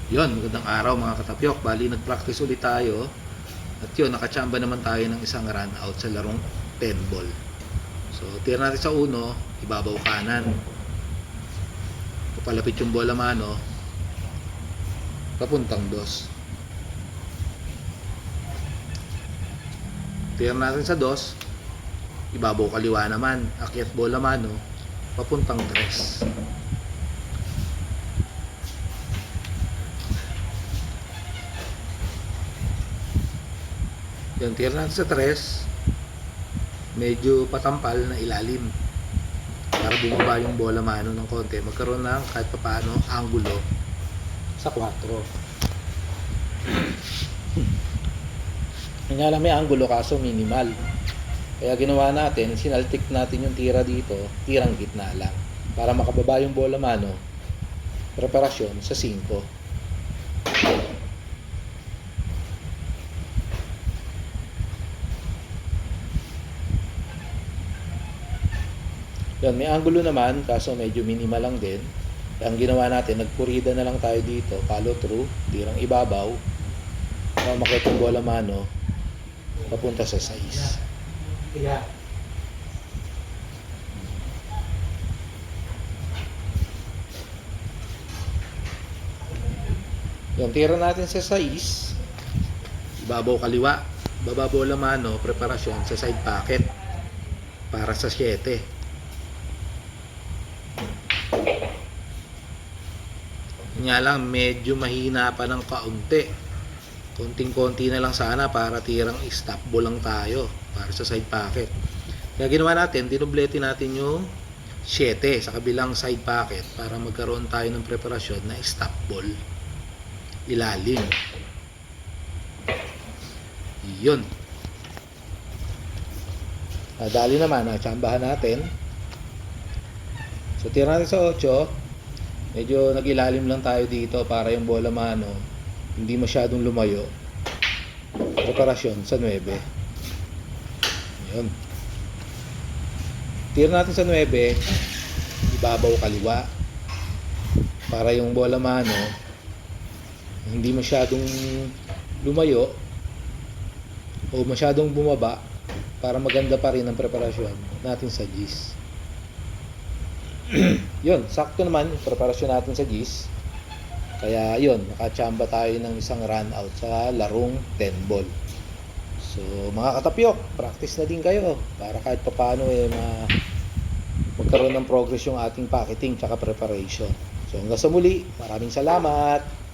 Yon, magandang araw mga katapyok. Bali, nag-practice ulit tayo. At yun, nakachamba naman tayo ng isang run out sa larong 10 ball. So, tira natin sa uno, ibabaw kanan. Papalapit yung bola mano, papuntang dos. Tira natin sa dos, ibabaw kaliwa naman, akyat bola mano, papuntang tres. Yung tira natin sa tres, medyo patampal na ilalim para bumaba yung bola mano ng konti, magkaroon ng kahit papaano angulo sa 4. Nga lang may angulo kaso minimal, kaya ginawa natin, sinaltik natin yung tira dito, tirang gitna lang para makababa yung bola mano, preparasyon sa 5. Yan, may angulo naman kaso medyo minimal lang din. Ang ginawa natin, nagpurida na lang tayo dito, follow through, tirang ibabaw para makita yung bola mano papunta sa 6. Yung tira natin sa 6, ibabaw kaliwa, baba bola mano, preparasyon sa side pocket para sa 7. Nga lang medyo mahina pa ng kaunti, konting-konti na lang sana para tirang stop ball lang tayo para sa side pocket. Kaya ginawa natin, dinoblete natin yung 7 sa kabilang side pocket para magkaroon tayo ng preparasyon na stop ball ilalim. Yun, dali naman, tsambahan natin. So tira natin sa 8, medyo nag-ilalim lang tayo dito para yung bola mano hindi masyadong lumayo, preparasyon sa 9. Yun, tira natin sa 9, ibabaw kaliwa para yung bola mano hindi masyadong lumayo o masyadong bumaba para maganda pa rin ang preparasyon natin sa Gis. Yun, sakto naman yung preparasyon natin sa Gis. Kaya yun, nakachamba tayo ng isang run out sa larong 10 ball. So mga katapyok, practice na din kayo para kahit papaano magkaroon ng progress yung ating packeting tsaka preparation. So hanggang sa muli, maraming salamat.